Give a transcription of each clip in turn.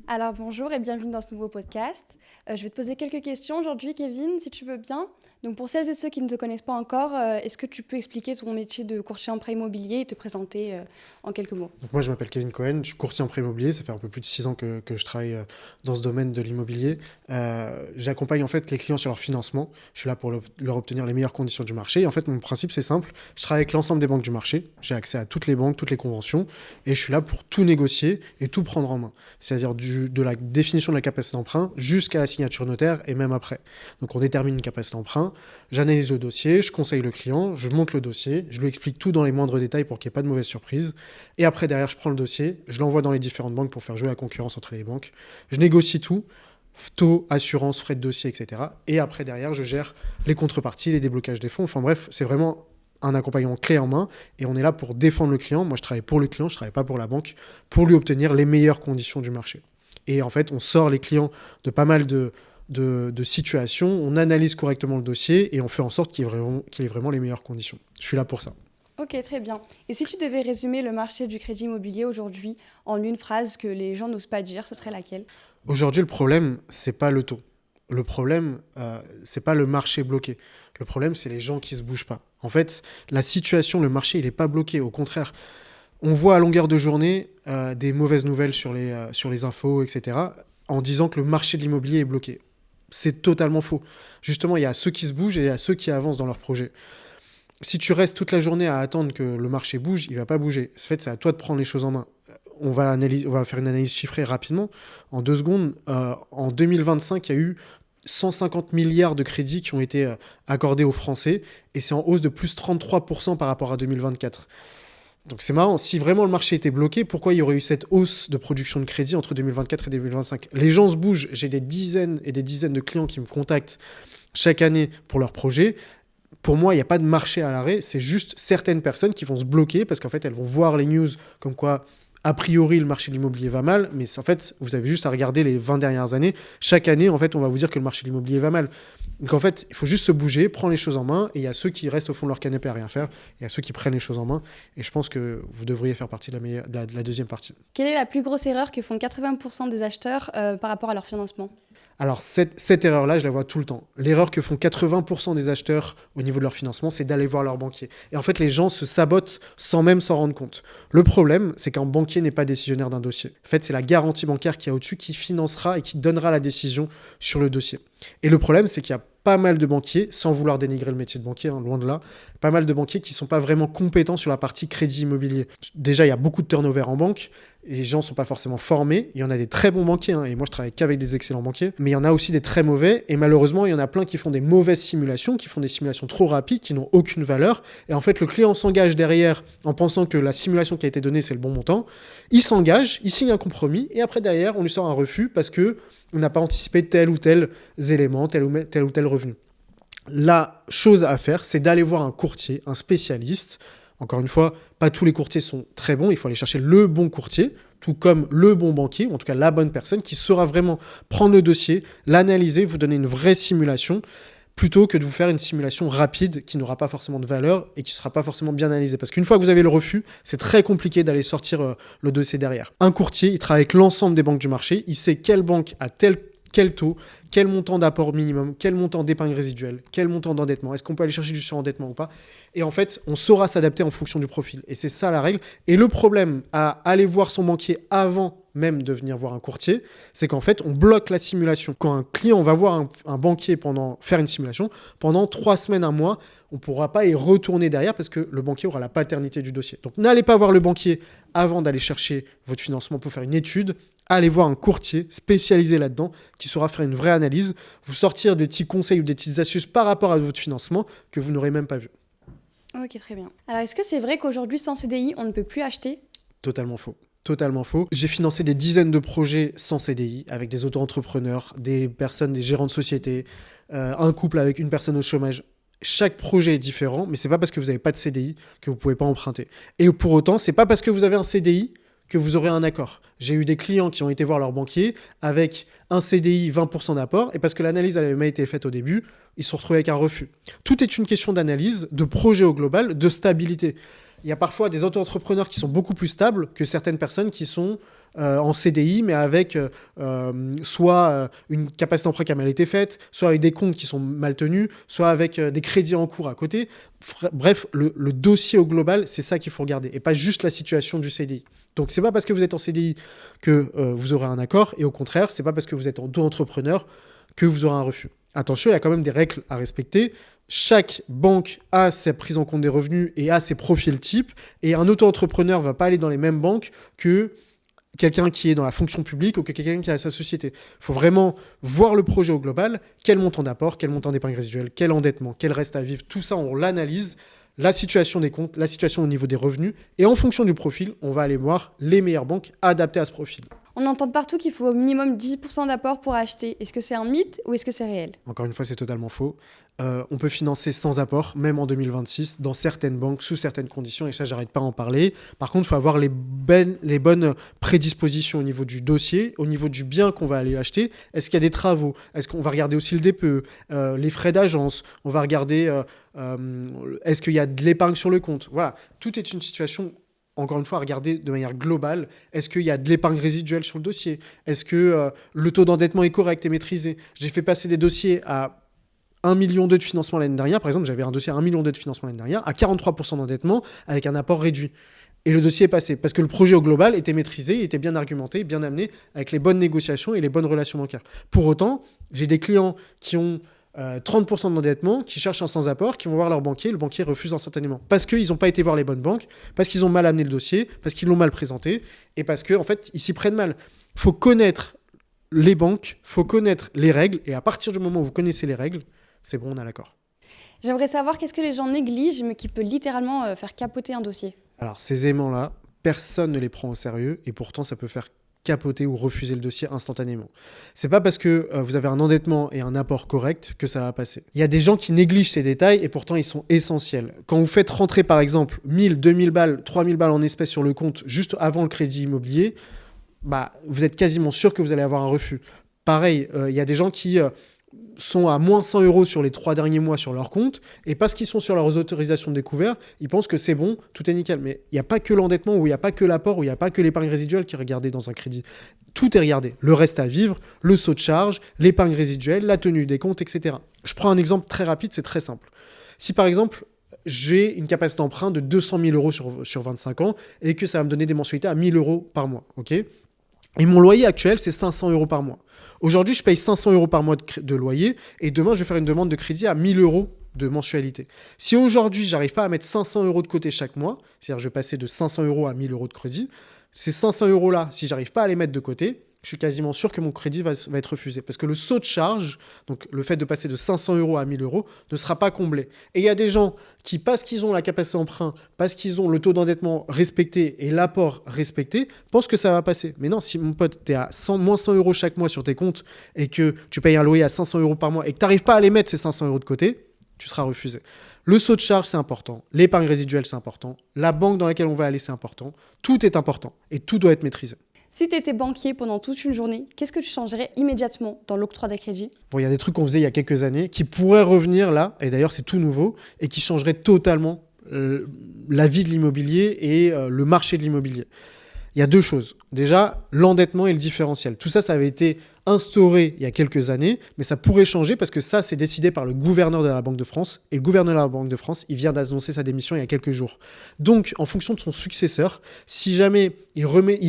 Alors bonjour et bienvenue dans ce nouveau podcast. Je vais te poser quelques questions aujourd'hui, Kevin, si tu veux bien. Donc pour celles et ceux qui ne te connaissent pas encore, est-ce que tu peux expliquer ton métier de courtier en prêt immobilier et te présenter en quelques mots? Donc moi, je m'appelle Kevin Cohen, je suis courtier en prêt immobilier. Ça fait un peu plus de 6 ans que je travaille dans ce domaine de l'immobilier. J'accompagne en fait les clients sur leur financement. Je suis là pour leur obtenir les meilleures conditions du marché. Et en fait, mon principe, c'est simple. Je travaille avec l'ensemble des banques du marché. J'ai accès à toutes les banques, toutes les conventions. Et je suis là pour tout négocier et tout prendre en main. C'est-à-dire de la définition de la capacité d'emprunt jusqu'à la signature notaire et même après. Donc on détermine une capacité d'emprunt. J'analyse le dossier, je conseille le client, je monte le dossier, je lui explique tout dans les moindres détails pour qu'il n'y ait pas de mauvaise surprise. Et après, derrière, je prends le dossier, je l'envoie dans les différentes banques pour faire jouer la concurrence entre les banques. Je négocie tout, taux, assurance, frais de dossier, etc. Et après, derrière, je gère les contreparties, les déblocages des fonds. Enfin bref, c'est vraiment un accompagnement clé en main. Et on est là pour défendre le client. Moi, je travaille pour le client, je ne travaille pas pour la banque, pour lui obtenir les meilleures conditions du marché. Et en fait, on sort les clients de pas mal de situations, on analyse correctement le dossier et on fait en sorte qu'il ait vraiment les meilleures conditions. Je suis là pour ça. Ok, très bien. Et si tu devais résumer le marché du crédit immobilier aujourd'hui en une phrase que les gens n'osent pas dire, ce serait laquelle? Aujourd'hui, le problème, c'est pas le taux. Le problème, c'est pas le marché bloqué. Le problème, c'est les gens qui se bougent pas. En fait, la situation, le marché, il est pas bloqué. Au contraire, on voit à longueur de journée des mauvaises nouvelles sur les infos, etc., en disant que le marché de l'immobilier est bloqué. C'est totalement faux. Justement, il y a ceux qui se bougent et il y a ceux qui avancent dans leur projet. Si tu restes toute la journée à attendre que le marché bouge, il va pas bouger. En fait, c'est à toi de prendre les choses en main. On va faire une analyse chiffrée rapidement. En 2 secondes, en 2025, il y a eu 150 milliards de crédits qui ont été accordés aux Français et c'est en hausse de plus 33% par rapport à 2024. Donc c'est marrant, si vraiment le marché était bloqué, pourquoi il y aurait eu cette hausse de production de crédit entre 2024 et 2025? Les gens se bougent, j'ai des dizaines et des dizaines de clients qui me contactent chaque année pour leurs projets. Pour moi, il n'y a pas de marché à l'arrêt, c'est juste certaines personnes qui vont se bloquer parce qu'en fait, elles vont voir les news comme quoi, a priori, le marché de l'immobilier va mal, mais en fait, vous avez juste à regarder les 20 dernières années. Chaque année, en fait, on va vous dire que le marché de l'immobilier va mal. Donc en fait, il faut juste se bouger, prendre les choses en main, et il y a ceux qui restent au fond de leur canapé à rien faire, et il y a ceux qui prennent les choses en main, et je pense que vous devriez faire partie de la deuxième partie. Quelle est la plus grosse erreur que font 80% des acheteurs par rapport à leur financement? Alors, cette erreur-là, je la vois tout le temps. L'erreur que font 80% des acheteurs au niveau de leur financement, c'est d'aller voir leur banquier. Et en fait, les gens se sabotent sans même s'en rendre compte. Le problème, c'est qu'un banquier n'est pas décisionnaire d'un dossier. En fait, c'est la garantie bancaire qui est au-dessus qui financera et qui donnera la décision sur le dossier. Et le problème, c'est qu'il y a pas mal de banquiers, sans vouloir dénigrer le métier de banquier, hein, loin de là, pas mal de banquiers qui ne sont pas vraiment compétents sur la partie crédit immobilier. Déjà, il y a beaucoup de turnover en banque, les gens ne sont pas forcément formés, il y en a des très bons banquiers, hein, et moi je travaille qu'avec des excellents banquiers, mais il y en a aussi des très mauvais, et malheureusement, il y en a plein qui font des mauvaises simulations, qui font des simulations trop rapides, qui n'ont aucune valeur, et en fait, le client s'engage derrière en pensant que la simulation qui a été donnée, c'est le bon montant, il s'engage, il signe un compromis, et après, derrière, on lui sort un refus parce que on n'a pas anticipé tel ou tel élément, tel ou tel revenu. La chose à faire, c'est d'aller voir un courtier, un spécialiste. Encore une fois, pas tous les courtiers sont très bons, il faut aller chercher le bon courtier, tout comme le bon banquier, ou en tout cas la bonne personne qui saura vraiment prendre le dossier, l'analyser, vous donner une vraie simulation, plutôt que de vous faire une simulation rapide qui n'aura pas forcément de valeur et qui ne sera pas forcément bien analysée. Parce qu'une fois que vous avez le refus, c'est très compliqué d'aller sortir le dossier derrière. Un courtier, il travaille avec l'ensemble des banques du marché, il sait quelle banque a quel taux, quel montant d'apport minimum, quel montant d'épargne résiduelle, quel montant d'endettement, est-ce qu'on peut aller chercher du surendettement ou pas. Et en fait, on saura s'adapter en fonction du profil. Et c'est ça la règle. Et le problème à aller voir son banquier avant même de venir voir un courtier, c'est qu'en fait, on bloque la simulation. Quand un client va voir un banquier faire une simulation, pendant 3 semaines, un mois, on ne pourra pas y retourner derrière parce que le banquier aura la paternité du dossier. Donc n'allez pas voir le banquier avant d'aller chercher votre financement pour faire une étude. Allez voir un courtier spécialisé là-dedans qui saura faire une vraie analyse, vous sortir des petits conseils ou des petites astuces par rapport à votre financement que vous n'aurez même pas vu. Ok, très bien. Alors est-ce que c'est vrai qu'aujourd'hui, sans CDI, on ne peut plus acheter? Totalement faux. Totalement faux. J'ai financé des dizaines de projets sans CDI avec des auto-entrepreneurs, des personnes, des gérants de société, un couple avec une personne au chômage. Chaque projet est différent, mais c'est pas parce que vous n'avez pas de CDI que vous pouvez pas emprunter. Et pour autant, c'est pas parce que vous avez un CDI que vous aurez un accord. J'ai eu des clients qui ont été voir leur banquier avec un CDI 20% d'apport, et parce que l'analyse n'avait pas été faite au début, ils se sont retrouvés avec un refus. Tout est une question d'analyse, de projet au global, de stabilité. Il y a parfois des auto-entrepreneurs qui sont beaucoup plus stables que certaines personnes qui sont en CDI, mais avec soit une capacité d'emprunt qui a mal été faite, soit avec des comptes qui sont mal tenus, soit avec des crédits en cours à côté. Bref, le dossier au global, c'est ça qu'il faut regarder, et pas juste la situation du CDI. Donc, c'est pas parce que vous êtes en CDI que vous aurez un accord, et au contraire, c'est pas parce que vous êtes en auto-entrepreneur que vous aurez un refus. Attention, il y a quand même des règles à respecter. Chaque banque a sa prise en compte des revenus et a ses profils types, et un auto-entrepreneur ne va pas aller dans les mêmes banques que quelqu'un qui est dans la fonction publique ou que quelqu'un qui a sa société. Il faut vraiment voir le projet au global, quel montant d'apport, quel montant d'épargne résiduelle, quel endettement, quel reste à vivre, tout ça on l'analyse, la situation des comptes, la situation au niveau des revenus, et en fonction du profil, on va aller voir les meilleures banques adaptées à ce profil. On entend partout qu'il faut au minimum 10% d'apport pour acheter. Est-ce que c'est un mythe ou est-ce que c'est réel? Encore une fois, c'est totalement faux. On peut financer sans apport, même en 2026, dans certaines banques, sous certaines conditions, et ça, j'arrête pas d'en parler. Par contre, il faut avoir les bonnes prédispositions au niveau du dossier, au niveau du bien qu'on va aller acheter. Est-ce qu'il y a des travaux? Est-ce qu'on va regarder aussi le DPE, les frais d'agence? On va regarder, est-ce qu'il y a de l'épargne sur le compte? Voilà, tout est une situation, encore une fois, à regarder de manière globale. Est-ce qu'il y a de l'épargne résiduelle sur le dossier? Est-ce que le taux d'endettement est correct et maîtrisé? J'ai fait passer des dossiers à 1,2 million de financement l'année dernière. Par exemple, j'avais un dossier à 1,2 million de financement l'année dernière, à 43% d'endettement, avec un apport réduit. Et le dossier est passé, parce que le projet au global était maîtrisé, était bien argumenté, bien amené, avec les bonnes négociations et les bonnes relations bancaires. Pour autant, j'ai des clients qui ont 30% d'endettement, qui cherchent un sans-apport, qui vont voir leur banquier, le banquier refuse instantanément. Parce qu'ils n'ont pas été voir les bonnes banques, parce qu'ils ont mal amené le dossier, parce qu'ils l'ont mal présenté, et parce qu'en fait, ils s'y prennent mal. Il faut connaître les banques, il faut connaître les règles, et à partir du moment où vous connaissez les règles, c'est bon, on a l'accord. J'aimerais savoir qu'est-ce que les gens négligent, mais qui peut littéralement faire capoter un dossier. Alors, ces aimants-là, personne ne les prend au sérieux, et pourtant, ça peut faire capoter ou refuser le dossier instantanément. C'est pas parce que vous avez un endettement et un apport correct que ça va passer. Il y a des gens qui négligent ces détails, et pourtant, ils sont essentiels. Quand vous faites rentrer, par exemple, 1000, 2000 balles, 3000 balles en espèces sur le compte juste avant le crédit immobilier, vous êtes quasiment sûr que vous allez avoir un refus. Pareil, il y a des gens qui sont à moins 100 € sur les 3 derniers mois sur leur compte, et parce qu'ils sont sur leurs autorisations de découvert, ils pensent que c'est bon, tout est nickel. Mais il n'y a pas que l'endettement, ou il n'y a pas que l'apport, ou il n'y a pas que l'épargne résiduelle qui est regardée dans un crédit. Tout est regardé. Le reste à vivre, le saut de charge, l'épargne résiduelle, la tenue des comptes, etc. Je prends un exemple très rapide, c'est très simple. Si par exemple, j'ai une capacité d'emprunt de 200 000 € sur 25 ans, et que ça va me donner des mensualités à 1 000 € par mois, ok ? Et mon loyer actuel, c'est 500 € par mois. Aujourd'hui, je paye 500 € par mois de loyer, et demain, je vais faire une demande de crédit à 1 000 € de mensualité. Si aujourd'hui, j'arrive pas à mettre 500 € de côté chaque mois, c'est-à-dire je vais passer de 500 € à 1 000 € de crédit, ces 500 € là, si j'arrive pas à les mettre de côté, je suis quasiment sûr que mon crédit va être refusé. Parce que le saut de charge, donc le fait de passer de 500 € à 1 000 €, ne sera pas comblé. Et il y a des gens qui, parce qu'ils ont la capacité d'emprunt, parce qu'ils ont le taux d'endettement respecté et l'apport respecté, pensent que ça va passer. Mais non, si mon pote, tu es à moins 100 € chaque mois sur tes comptes et que tu payes un loyer à 500 € par mois et que tu n'arrives pas à les mettre ces 500 € de côté, tu seras refusé. Le saut de charge, c'est important. L'épargne résiduelle, c'est important. La banque dans laquelle on va aller, c'est important. Tout est important et tout doit être maîtrisé. Si tu étais banquier pendant toute une journée, qu'est-ce que tu changerais immédiatement dans l'octroi des crédits? Bon, il y a des trucs qu'on faisait il y a quelques années qui pourraient revenir là, et d'ailleurs c'est tout nouveau, et qui changeraient totalement la vie de l'immobilier et le marché de l'immobilier. Il y a deux choses. Déjà, l'endettement et le différentiel. Tout ça, ça avait été instauré il y a quelques années, mais ça pourrait changer parce que ça, c'est décidé par le gouverneur de la Banque de France. Et le gouverneur de la Banque de France, il vient d'annoncer sa démission il y a quelques jours. Donc, en fonction de son successeur, si jamais il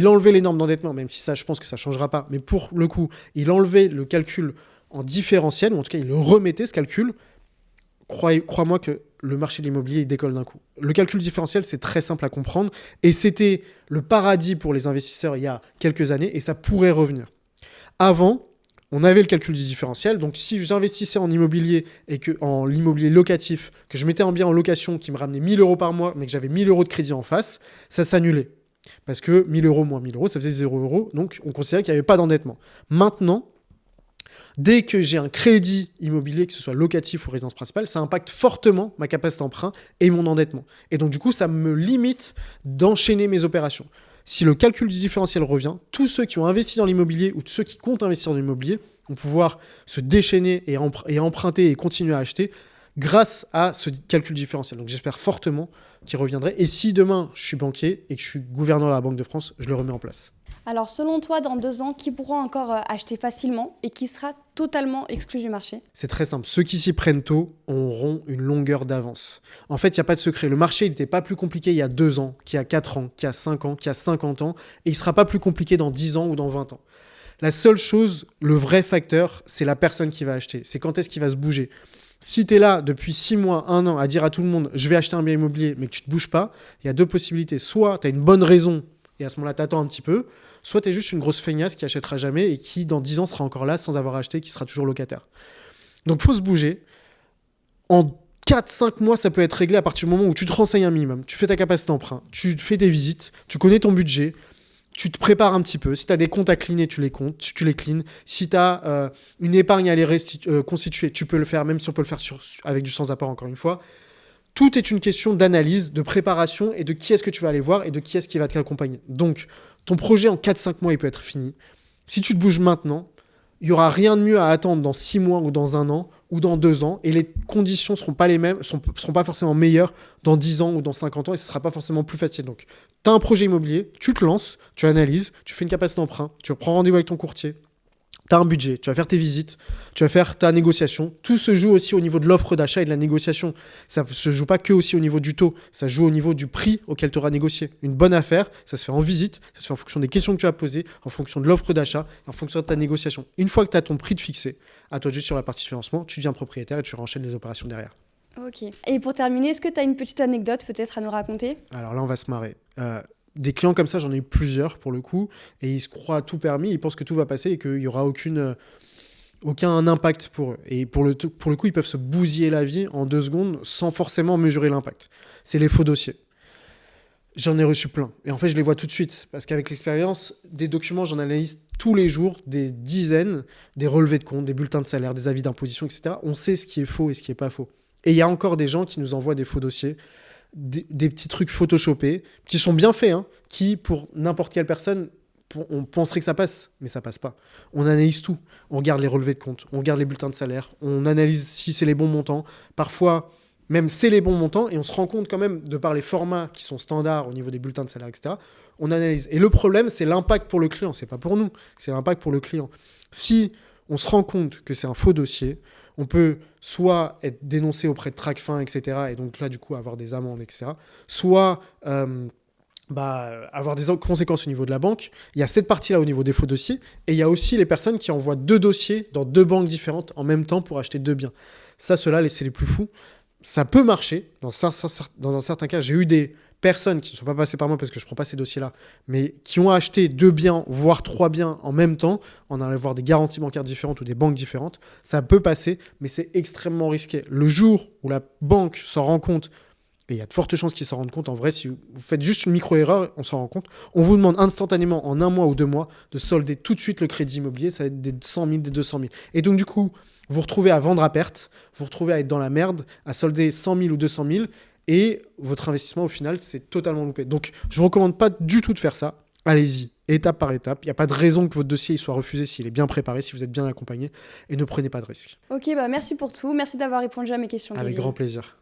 enlevait les normes d'endettement, même si ça, je pense que ça ne changera pas, mais pour le coup, il enlevait le calcul en différentiel, ou en tout cas, il le remettait, ce calcul, crois-moi que le marché de l'immobilier, il décolle d'un coup. Le calcul différentiel, c'est très simple à comprendre, et c'était le paradis pour les investisseurs il y a quelques années, et ça pourrait revenir. Avant, on avait le calcul du différentiel, donc si j'investissais en immobilier et que en l'immobilier locatif, que je mettais un bien en location qui me ramenait 1 000 € par mois, mais que j'avais 1 000 € de crédit en face, ça s'annulait. Parce que 1 000 € moins 1 000 €, ça faisait 0 €, donc on considérait qu'il n'y avait pas d'endettement. Maintenant, dès que j'ai un crédit immobilier, que ce soit locatif ou résidence principale, ça impacte fortement ma capacité d'emprunt et mon endettement. Et donc du coup, ça me limite d'enchaîner mes opérations. Si le calcul du différentiel revient, tous ceux qui ont investi dans l'immobilier ou tous ceux qui comptent investir dans l'immobilier vont pouvoir se déchaîner et emprunter et continuer à acheter grâce à ce calcul différentiel. Donc j'espère fortement qu'il reviendrait. Et si demain, je suis banquier et que je suis gouverneur de la Banque de France, je le remets en place. Alors selon toi, dans 2 ans, qui pourra encore acheter facilement et qui sera totalement exclu du marché? C'est très simple. Ceux qui s'y prennent tôt auront une longueur d'avance. En fait, il n'y a pas de secret. Le marché, il n'était pas plus compliqué il y a 2 ans, qu'il y a 4 ans, qu'il y a 5 ans, qu'il y a 50 ans. Et il ne sera pas plus compliqué dans 10 ans ou dans 20 ans. La seule chose, le vrai facteur, c'est la personne qui va acheter. C'est quand est-ce qu'il va se bouger. Si tu es là depuis 6 mois, 1 an, à dire à tout le monde, je vais acheter un bien immobilier, mais que tu ne te bouges pas, il y a 2 possibilités. Soit tu as une bonne raison, et à ce moment-là, tu attends un petit peu. Soit tu es juste une grosse feignasse qui achètera jamais et qui, dans 10 ans, sera encore là sans avoir acheté, qui sera toujours locataire. Donc, il faut se bouger. En 4-5 mois, ça peut être réglé à partir du moment où tu te renseignes un minimum, tu fais ta capacité d'emprunt, tu fais des visites, tu connais ton budget, tu te prépares un petit peu. Si tu as des comptes à cleaner, tu les comptes, tu les cleans. Si tu as une épargne à les constituer, tu peux le faire, même si on peut le faire avec du sans-apport, encore une fois. Tout est une question d'analyse, de préparation et de qui est-ce que tu vas aller voir et de qui est-ce qui va t'accompagner. Donc, ton projet en 4-5 mois, il peut être fini. Si tu te bouges maintenant, il n'y aura rien de mieux à attendre dans 6 mois ou dans 1 an ou dans 2 ans. Et les conditions ne seront pas les mêmes, seront pas forcément meilleures dans 10 ans ou dans 50 ans et ce ne sera pas forcément plus facile. Donc, tu as un projet immobilier, tu te lances, tu analyses, tu fais une capacité d'emprunt, tu prends rendez-vous avec ton courtier. Tu as un budget, tu vas faire tes visites, tu vas faire ta négociation. Tout se joue aussi au niveau de l'offre d'achat et de la négociation. Ça ne se joue pas que aussi au niveau du taux, ça joue au niveau du prix auquel tu auras négocié. Une bonne affaire, ça se fait en visite, ça se fait en fonction des questions que tu as posées, en fonction de l'offre d'achat, en fonction de ta négociation. Une fois que tu as ton prix de fixé, à toi juste sur la partie financement, tu deviens propriétaire et tu enchaînes les opérations derrière. Ok. Et pour terminer, est-ce que tu as une petite anecdote peut-être à nous raconter? Alors là, on va se marrer. Des clients comme ça, j'en ai eu plusieurs pour le coup, et ils se croient à tout permis, ils pensent que tout va passer et qu'il n'y aura aucun impact pour eux. Et pour le coup, ils peuvent se bousiller la vie en 2 secondes sans forcément mesurer l'impact. C'est les faux dossiers. J'en ai reçu plein. Et en fait, je les vois tout de suite. Parce qu'avec l'expérience, des documents, j'en analyse tous les jours, des dizaines, des relevés de compte, des bulletins de salaire, des avis d'imposition, etc. On sait ce qui est faux et ce qui n'est pas faux. Et il y a encore des gens qui nous envoient des faux dossiers, des petits trucs photoshopés, qui sont bien faits, hein, qui, pour n'importe quelle personne, on penserait que ça passe, mais ça passe pas. On analyse tout. On regarde les relevés de compte, on regarde les bulletins de salaire, on analyse si c'est les bons montants. Parfois, même c'est les bons montants, et on se rend compte quand même, de par les formats qui sont standards au niveau des bulletins de salaire, etc., on analyse. Et le problème, c'est l'impact pour le client. C'est pas pour nous, c'est l'impact pour le client. Si on se rend compte que c'est un faux dossier, on peut soit être dénoncé auprès de Tracfin, etc., et donc là, du coup, avoir des amendes, etc., soit avoir des conséquences au niveau de la banque. Il y a cette partie-là au niveau des faux dossiers, et il y a aussi les personnes qui envoient 2 dossiers dans 2 banques différentes en même temps pour acheter 2 biens. Ça, ceux-là, c'est les plus fous. Ça peut marcher. Dans un certain cas, j'ai eu des personnes qui ne sont pas passées par moi parce que je ne prends pas ces dossiers-là, mais qui ont acheté 2 biens, voire 3 biens en même temps, en allant voir des garanties bancaires différentes ou des banques différentes. Ça peut passer, mais c'est extrêmement risqué. Le jour où la banque s'en rend compte, et il y a de fortes chances qu'ils s'en rendent compte, en vrai, si vous faites juste une micro-erreur, on s'en rend compte, on vous demande instantanément, en 1 mois ou 2 mois, de solder tout de suite le crédit immobilier, ça va être des 100 000, des 200 000. Et donc, du coup, vous vous retrouvez à vendre à perte, vous vous retrouvez à être dans la merde, à solder 100 000 ou 200 000, et votre investissement, au final, c'est totalement loupé. Donc, je ne vous recommande pas du tout de faire ça. Allez-y, étape par étape. Il n'y a pas de raison que votre dossier soit refusé s'il est bien préparé, si vous êtes bien accompagné, et ne prenez pas de risques. Ok, merci pour tout. Merci d'avoir répondu à mes questions. Avec Kevin. grand plaisir.